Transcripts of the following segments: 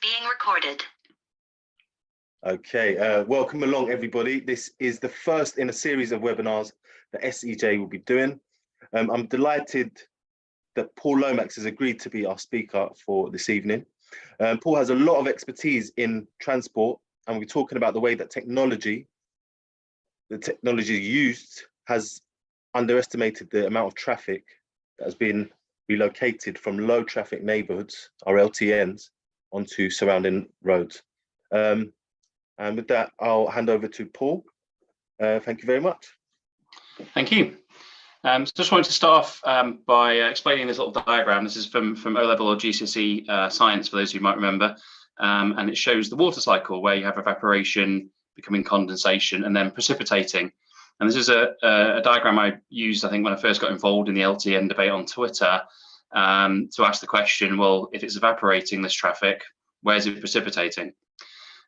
being recorded. Okay, welcome along everybody. This is the first in a series of webinars that SEJ will be doing. I'm delighted that Paul Lomax has agreed to be our speaker for this evening. Paul has a lot of expertise in transport, and we're talking about the way that the technology used has underestimated the amount of traffic that has been relocated from low traffic neighborhoods, or LTNs, onto surrounding roads. And with that, I'll hand over to Paul. Thank you very much. Thank you. So just wanted to start off by explaining this little diagram. This is from O-level or GCSE science, for those who might remember. And it shows the water cycle where you have evaporation, becoming condensation, and then precipitating. And this is a diagram I used, I think, when I first got involved in the LTN debate on Twitter, to ask the question, well, if it's evaporating this traffic, where is it precipitating?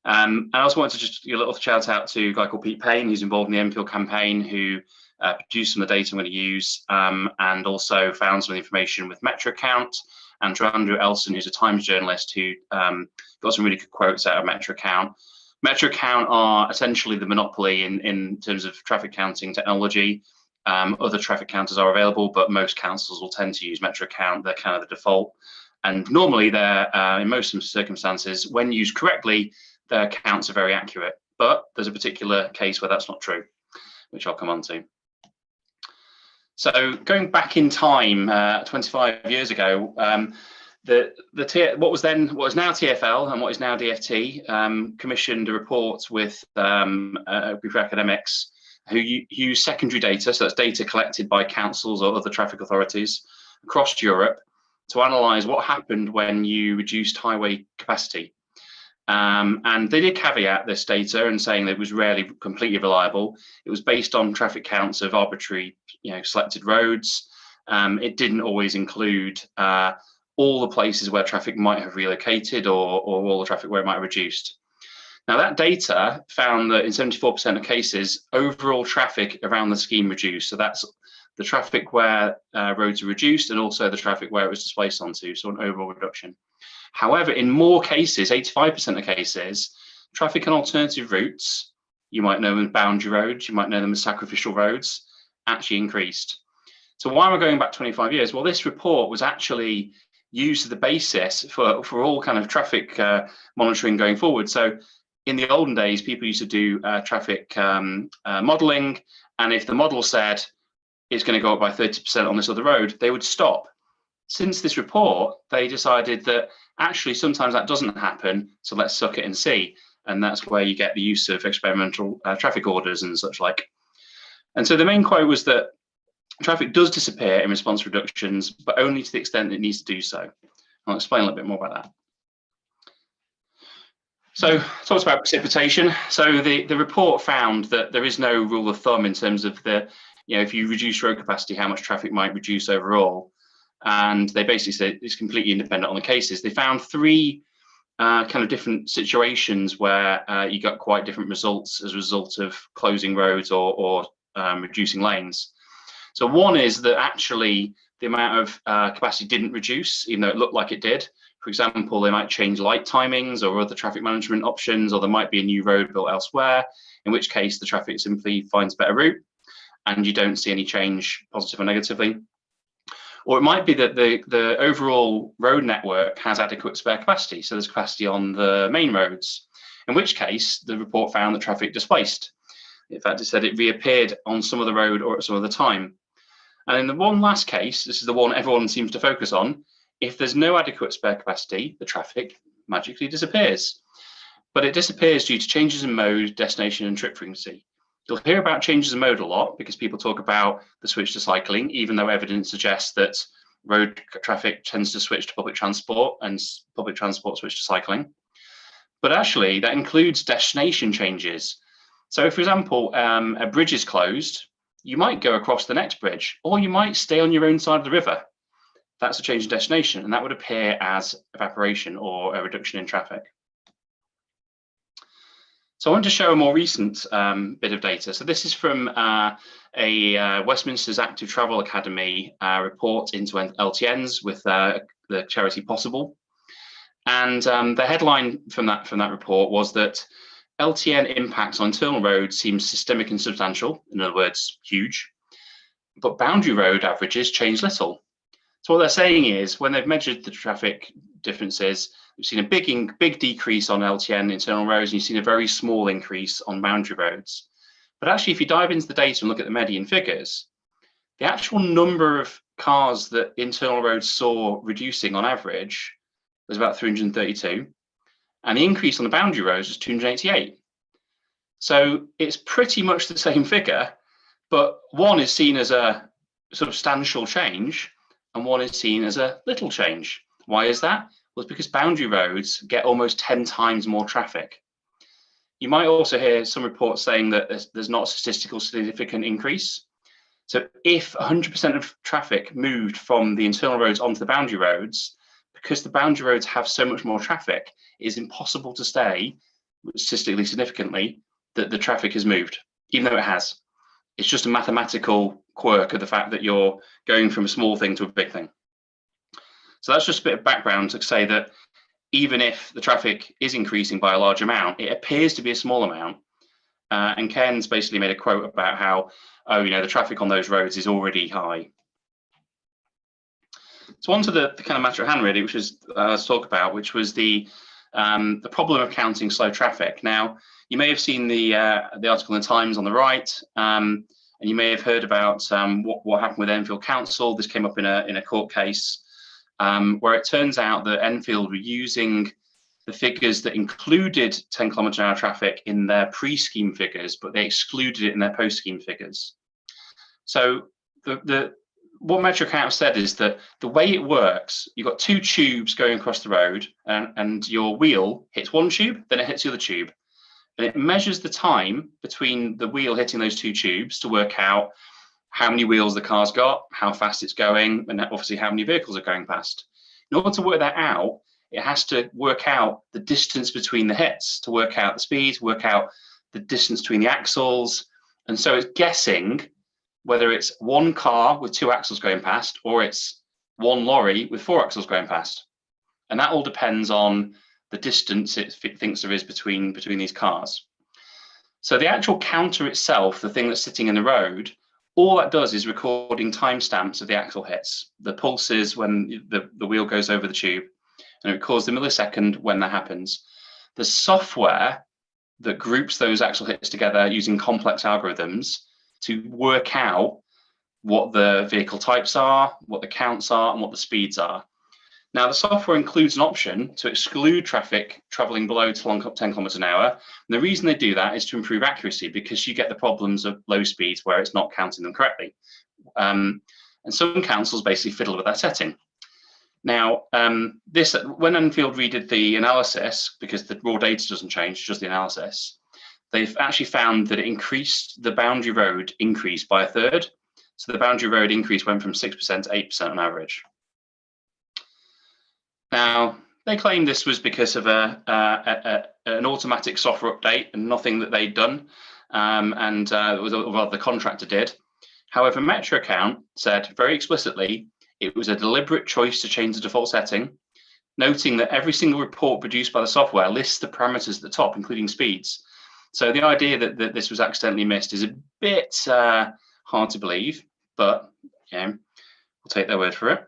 I also wanted to just give a little shout out to a guy called Pete Payne, who's involved in the MPIL campaign, who produced some of the data I'm going to use, and also found some of the information with MetroCount, and to Andrew Elson, who's a Times journalist, who got some really good quotes out of MetroCount. MetroCount are essentially the monopoly in terms of traffic counting technology. Other traffic counters are available, but most councils will tend to use MetroCount. They're kind of the default. And normally they're, in most circumstances, when used correctly, their counts are very accurate. But there's a particular case where that's not true, which I'll come on to. So going back in time, 25 years ago, what is now TfL and what is now DFT commissioned a report with a group of academics who use secondary data, so that's data collected by councils or other traffic authorities across Europe, to analyse what happened when you reduced highway capacity. And they did caveat this data and saying that it was rarely completely reliable. It was based on traffic counts of arbitrary, selected roads. It didn't always include all the places where traffic might have relocated or all the traffic where it might have reduced. Now, that data found that in 74% of cases, overall traffic around the scheme reduced. So that's the traffic where roads are reduced and also the traffic where it was displaced onto, so an overall reduction. However, in more cases, 85% of cases, traffic on alternative routes, you might know them as boundary roads, you might know them as sacrificial roads, actually increased. So why am I going back 25 years? Well, this report was actually used as the basis for all kind of traffic monitoring going forward. So in the olden days, people used to do traffic modelling, and if the model said it's going to go up by 30% on this other road, they would stop. Since this report, they decided that actually sometimes that doesn't happen, so let's suck it and see. And that's where you get the use of experimental traffic orders and such like. And so the main quote was that traffic does disappear in response reductions, but only to the extent it needs to do so. I'll explain a little bit more about that. So talks about precipitation. So the report found that there is no rule of thumb in terms of if you reduce road capacity, how much traffic might reduce overall. And they basically said it's completely independent on the cases. They found three kind of different situations where you got quite different results as a result of closing roads or reducing lanes. So one is that actually the amount of capacity didn't reduce, even though it looked like it did. For example, they might change light timings or other traffic management options, or there might be a new road built elsewhere, in which case the traffic simply finds a better route and you don't see any change, positive or negatively. Or it might be that the overall road network has adequate spare capacity, so there's capacity on the main roads, in which case the report found that traffic displaced. In fact, it said it reappeared on some of the road or at some other time. And in the one last case, this is the one everyone seems to focus on, if there's no adequate spare capacity, the traffic magically disappears. But it disappears due to changes in mode, destination, and trip frequency. You'll hear about changes in mode a lot because people talk about the switch to cycling, even though evidence suggests that road traffic tends to switch to public transport and public transport switch to cycling. But actually, that includes destination changes. So, for example, a bridge is closed, you might go across the next bridge, or you might stay on your own side of the river. That's a change in destination, and that would appear as evaporation or a reduction in traffic. So I want to show a more recent bit of data. So this is from a Westminster's Active Travel Academy report into LTNs with the charity Possible. And the headline from that report was that LTN impacts on internal roads seems systemic and substantial, in other words, huge, but boundary road averages change little. So what they're saying is, when they've measured the traffic differences, we've seen a big decrease on LTN internal roads, and you've seen a very small increase on boundary roads. But actually, if you dive into the data and look at the median figures, the actual number of cars that internal roads saw reducing on average was about 332, and the increase on the boundary roads was 288. So it's pretty much the same figure, but one is seen as a substantial change, and one is seen as a little change. Why is that? Well, it's because boundary roads get almost 10 times more traffic. You might also hear some reports saying that there's not a statistical significant increase. So if 100% of traffic moved from the internal roads onto the boundary roads, because the boundary roads have so much more traffic, it is impossible to say, statistically significantly, that the traffic has moved, even though it has. It's just a mathematical quirk of the fact that you're going from a small thing to a big thing. So that's just a bit of background to say that even if the traffic is increasing by a large amount, it appears to be a small amount. And Ken's basically made a quote about how, oh, the traffic on those roads is already high. So on to the kind of matter at hand, really, which is let's talk about, which was the problem of counting slow traffic. Now, you may have seen the article in the Times on the right, and you may have heard about what happened with Enfield Council. This came up in a court case where it turns out that Enfield were using the figures that included 10 km/h traffic in their pre-scheme figures, but they excluded it in their post-scheme figures. So what Metrocount said is that the way it works, you've got two tubes going across the road, and your wheel hits one tube, then it hits the other tube. And it measures the time between the wheel hitting those two tubes to work out how many wheels the car's got, how fast it's going, and obviously how many vehicles are going past. In order to work that out, it has to work out the distance between the hits, to work out the speed, work out the distance between the axles. And so it's guessing whether it's one car with two axles going past or it's one lorry with four axles going past. And that all depends on the distance it thinks there is between these cars. So the actual counter itself, the thing that's sitting in the road, all that does is recording timestamps of the axle hits, the pulses when the wheel goes over the tube, and it records the millisecond when that happens. The software that groups those axle hits together using complex algorithms to work out what the vehicle types are, what the counts are, and what the speeds are. Now, the software includes an option to exclude traffic traveling below 10 km/h. And the reason they do that is to improve accuracy, because you get the problems of low speeds where it's not counting them correctly. And some councils basically fiddle with that setting. Now, when Enfield redid the analysis, because the raw data doesn't change, just the analysis, they've actually found that it increased the boundary road increase by a third. So the boundary road increase went from 6% to 8% on average. Now, they claim this was because of an automatic software update and nothing that they'd done, it was what the contractor did. However, Metrocount said very explicitly it was a deliberate choice to change the default setting, noting that every single report produced by the software lists the parameters at the top, including speeds. So the idea that this was accidentally missed is a bit hard to believe, but we'll take their word for it.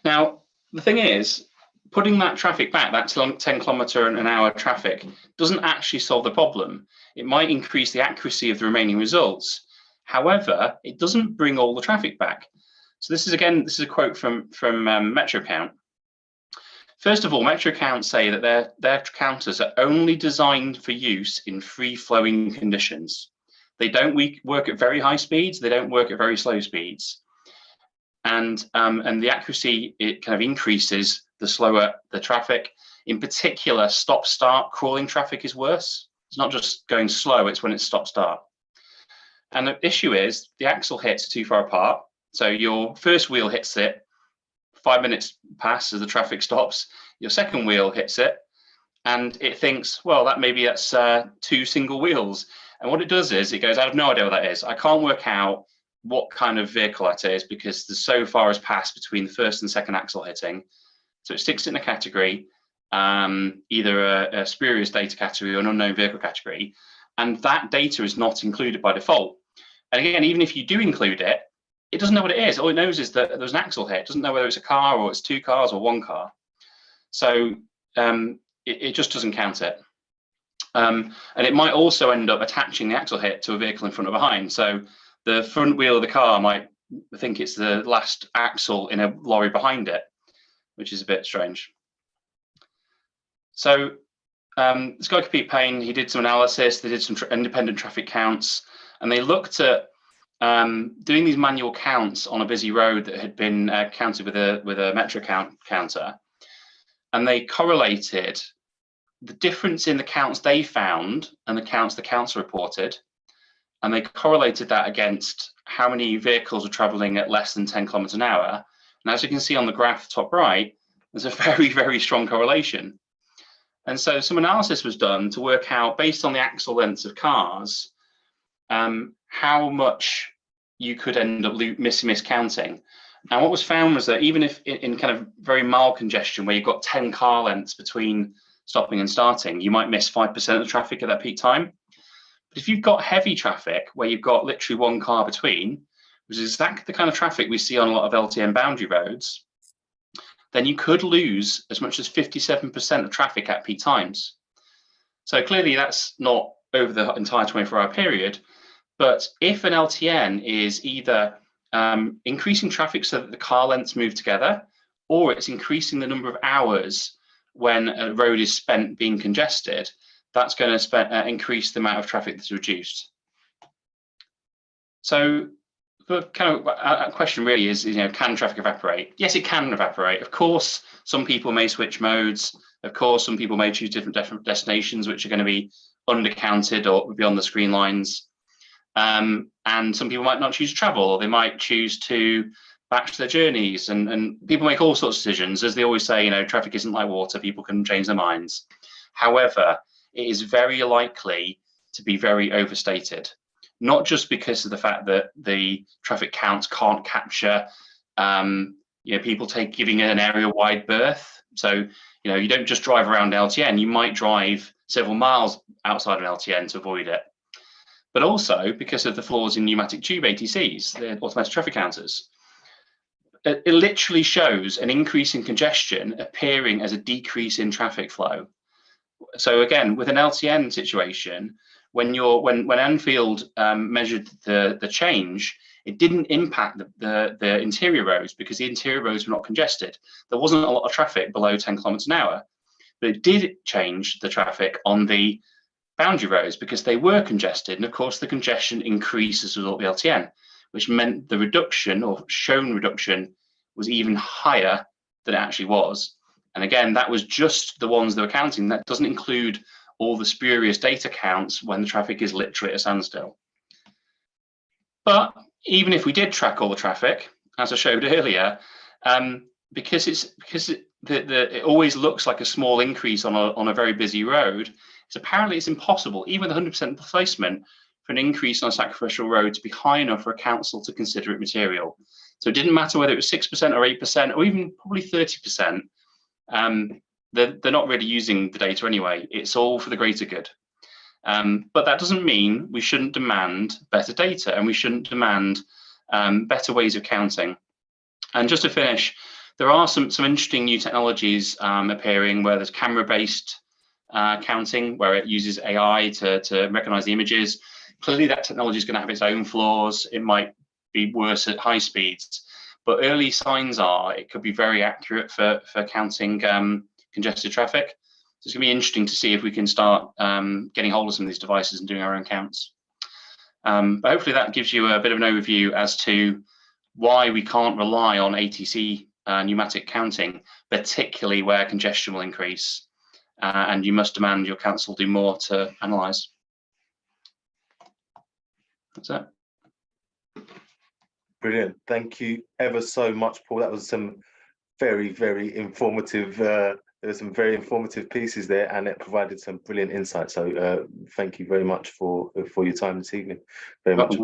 Now, the thing is, putting that traffic back, that 10 km/h traffic, doesn't actually solve the problem. It might increase the accuracy of the remaining results. However, it doesn't bring all the traffic back. So this is a quote from Metrocount. First of all, Metrocount say that their counters are only designed for use in free-flowing conditions. They don't work at very high speeds. They don't work at very slow speeds. And the accuracy, it kind of increases the slower the traffic. In particular, stop-start crawling traffic is worse. It's not just going slow, it's when it's stop-start. And the issue is the axle hits are too far apart. So your first wheel hits it, 5 minutes pass as the traffic stops, your second wheel hits it, and it thinks, well, that's two single wheels. And what it does is it goes, I have no idea what that is. I can't work out what kind of vehicle that is because there's so far has passed between the first and second axle hitting. So it sticks it in a category, either a spurious data category or an unknown vehicle category, and that data is not included by default. And again, even if you do include it, it doesn't know what it is. All it knows is that there's an axle hit. It doesn't know whether it's a car or it's 2 cars or 1 car. So it just doesn't count it. And it might also end up attaching the axle hit to a vehicle in front or behind. So the front wheel of the car might think it's the last axle in a lorry behind it, which is a bit strange. So this guy, Pete Payne, he did some analysis. They did some independent traffic counts, and they looked at doing these manual counts on a busy road that had been counted with a metro counter, and they correlated the difference in the counts they found and the counts the council reported, and they correlated that against how many vehicles were traveling at less than 10 kilometers an hour. And as you can see on the graph top right, there's a very, very strong correlation. And so some analysis was done to work out, based on the axle lengths of cars, how much you could end up miscounting. And what was found was that even if in kind of very mild congestion, where you've got 10 car lengths between stopping and starting, you might miss 5% of the traffic at that peak time. But if you've got heavy traffic, where you've got literally 1 car between, which is exactly the kind of traffic we see on a lot of LTN boundary roads, then you could lose as much as 57% of traffic at peak times. So clearly that's not over the entire 24-hour period, but if an LTN is either increasing traffic so that the car lengths move together, or it's increasing the number of hours when a road is spent being congested, that's going to increase the amount of traffic that's reduced. So the kind of question really is, can traffic evaporate? Yes, it can evaporate. Of course, some people may switch modes. Of course, some people may choose different destinations, which are going to be undercounted or be on the screen lines. And some people might not choose to travel, or they might choose to batch their journeys. And people make all sorts of decisions. As they always say, traffic isn't like water. People can change their minds. However, it is very likely to be very overstated. Not just because of the fact that the traffic counts can't capture people giving an area wide berth. So you don't just drive around LTN, you might drive several miles outside of LTN to avoid it. But also because of the flaws in pneumatic tube ATCs, the automatic traffic counters. It literally shows an increase in congestion appearing as a decrease in traffic flow. So again, with an LTN situation, when Anfield measured the change, it didn't impact the interior roads because the interior roads were not congested. There wasn't a lot of traffic below 10 kilometers an hour, but it did change the traffic on the boundary roads because they were congested. And of course, the congestion increased as a result of the LTN, which meant the reduction or shown reduction was even higher than it actually was. And again, that was just the ones that were counting. That doesn't include all the spurious data counts when the traffic is literally at a standstill. But even if we did track all the traffic, as I showed earlier, because it always looks like a small increase on a very busy road, apparently it's impossible, even with 100% placement, for an increase on a sacrificial road to be high enough for a council to consider it material. So it didn't matter whether it was 6% or 8% or even probably 30%. They're not really using the data anyway. It's all for the greater good. But that doesn't mean we shouldn't demand better data, and we shouldn't demand better ways of counting. And just to finish, there are some interesting new technologies appearing where there's camera-based counting, where it uses AI to recognize the images. Clearly, that technology is going to have its own flaws. It might be worse at high speeds, but early signs are it could be very accurate for counting congested traffic. So it's going to be interesting to see if we can start getting hold of some of these devices and doing our own counts. But hopefully that gives you a bit of an overview as to why we can't rely on ATC pneumatic counting, particularly where congestion will increase. And you must demand your council do more to analyse. That's it. Brilliant. Thank you ever so much, Paul. That was some very, very informative. There were some very informative pieces there, and it provided some brilliant insight. So thank you very much for your time this evening. Very much.